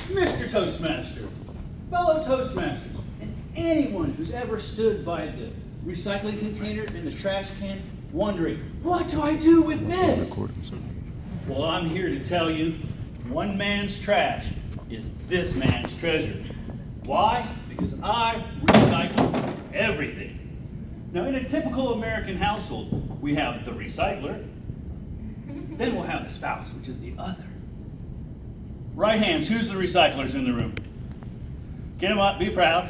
Mr. Toastmaster, fellow Toastmasters, and anyone who's ever stood by the recycling container and the trash can wondering, what do I do with this? Well, I'm here to tell you, one man's trash is this man's treasure. Why? Because I recycle everything. Now, in a typical American household, we have the recycler, then we'll have the spouse, which is the other. Right hands, who's the recyclers in the room? Get them up, be proud.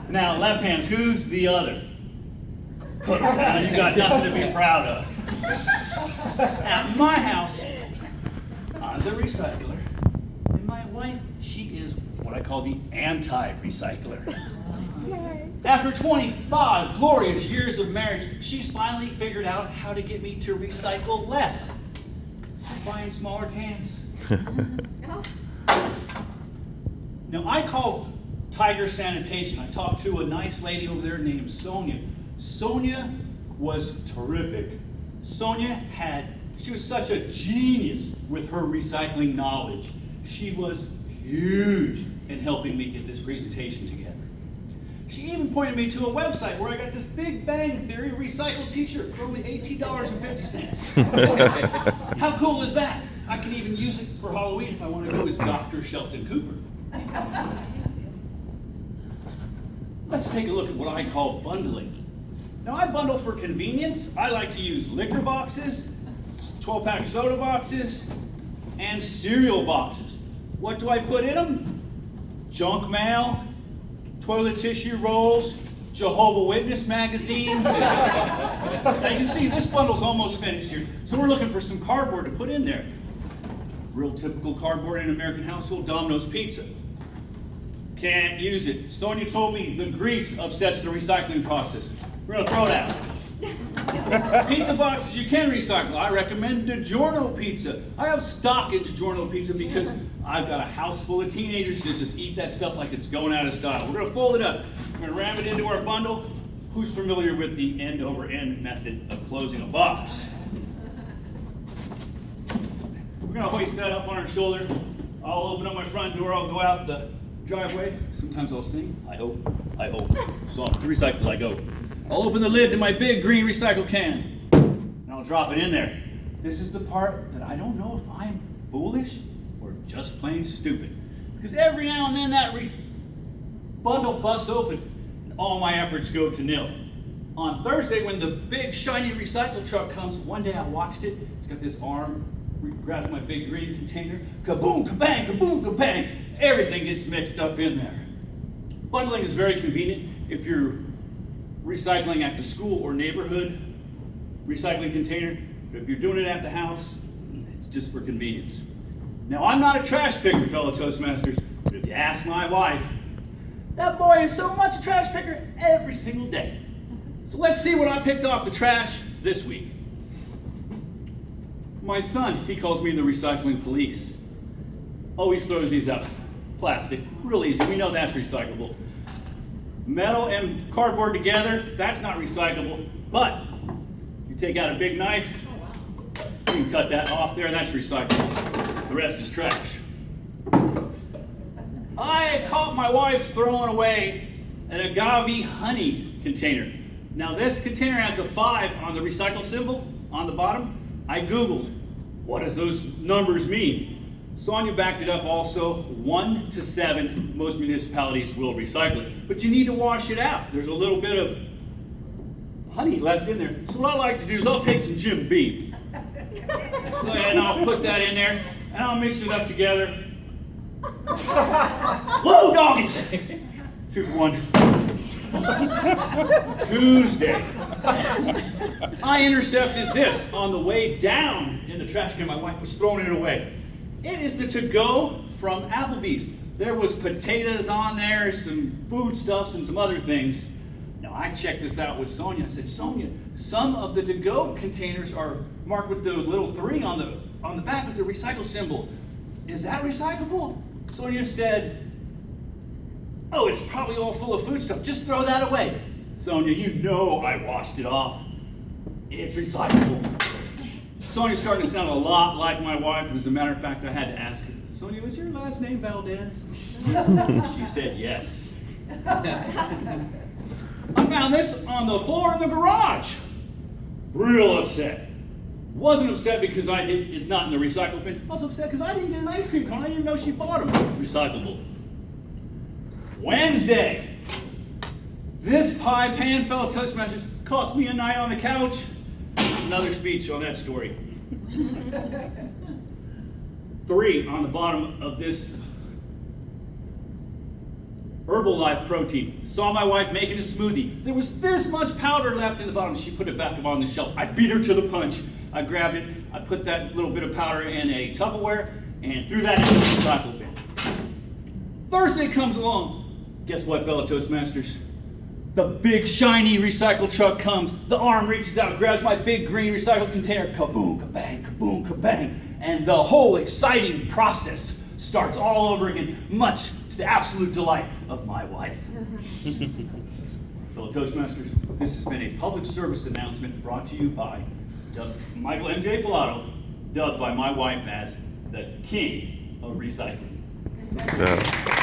Now, left hands, who's the other? Put them down, you got nothing to be proud of. At my house, I'm the recycler, and my wife, she is what I call the anti-recycler. After 25 glorious years of marriage, she's finally figured out how to get me to recycle less. She's buying smaller cans. Now, I called Tiger Sanitation. I talked to a nice lady over there named Sonia. Sonia was terrific. She was such a genius with her recycling knowledge. She was huge in helping me get this presentation together. She even pointed me to a website where I got this Big Bang Theory recycled t-shirt for only $18.50. How cool is that? I can even use it for Halloween if I want to go as Dr. Shelton Cooper. Let's take a look at what I call bundling. Now, I bundle for convenience. I like to use liquor boxes, 12-pack soda boxes, and cereal boxes. What do I put in them? Junk mail, toilet tissue rolls, Jehovah's Witness magazines. Now you can see this bundle's almost finished here. So we're looking for some cardboard to put in there. Real typical cardboard in an American household, Domino's pizza. Can't use it. Sonia told me the grease upsets the recycling process. We're gonna throw it out. Pizza boxes you can recycle. I recommend DiGiorno pizza. I have stock in DiGiorno pizza because I've got a house full of teenagers that just eat that stuff like it's going out of style. We're gonna fold it up. We're gonna ram it into our bundle. Who's familiar with the end-over-end method of closing a box? We're gonna hoist that up on our shoulder. I'll open up my front door. I'll go out the driveway. Sometimes I'll sing. I hope. So to recycle I go. I'll open the lid to my big green recycle can, and I'll drop it in there. This is the part that I don't know if I'm foolish or just plain stupid. Because every now and then that bundle busts open, and all my efforts go to nil. On Thursday, when the big shiny recycle truck comes, one day I watched it. It's got this arm, grabs my big green container, kaboom, kabang, kaboom, kabang. Everything gets mixed up in there. Bundling is very convenient if you're recycling at the school or neighborhood recycling container. But if you're doing it at the house, it's just for convenience. Now, I'm not a trash picker, fellow Toastmasters, but if you ask my wife, that boy is so much a trash picker every single day. So let's see what I picked off the trash this week. My son, he calls me the recycling police. Always throws these out. Plastic, real easy, we know that's recyclable. Metal and cardboard together, that's not recyclable, but you take out a big knife, you can cut that off there, that's recyclable. The rest is trash. I caught my wife throwing away an agave honey container. Now this container has a 5 on the recycle symbol on the bottom. I Googled, what does those numbers mean? Sonia backed it up also, 1 to 7, most municipalities will recycle it. But you need to wash it out. There's a little bit of honey left in there. So what I like to do is I'll take some Jim Beam. Go ahead and I'll put that in there, and I'll mix it up together. Whoa, doggies! 2 for 1. Tuesday. I intercepted this on the way down in the trash can. My wife was throwing it away. It is the to-go from Applebee's. There was potatoes on there, some foodstuffs, and some other things. Now, I checked this out with Sonia. I said, Sonia, some of the to-go containers are marked with the little 3 on the back with the recycle symbol. Is that recyclable? Sonia said, oh, it's probably all full of food stuff. Just throw that away. Sonia, you know I washed it off. It's recyclable. Sonia's starting to sound a lot like my wife. As a matter of fact, I had to ask her, Sonia, was your last name Valdez? She said yes. I found this on the floor in the garage. Real upset. Wasn't upset because it's not in the recycle bin. I was upset because I didn't get an ice cream cone. I didn't even know she bought them. Recyclable. Wednesday. This pie pan, fellow Toastmasters, cost me a night on the couch. Another speech on that story. 3 on the bottom of this Herbalife protein. Saw my wife making a smoothie. There was this much powder left in the bottom. She put it back up on the shelf. I beat her to the punch. I grabbed it. I put that little bit of powder in a Tupperware and threw that into the recycle bin. Thursday comes along. Guess what, fellow Toastmasters? The big shiny recycle truck comes. The arm reaches out, grabs my big green recycle container. Kaboom, kabang, kaboom, kabang. And the whole exciting process starts all over again, much to the absolute delight of my wife. Fellow Toastmasters, this has been a public service announcement brought to you by Michael MJ Falato, dubbed by my wife as the king of recycling. Yeah.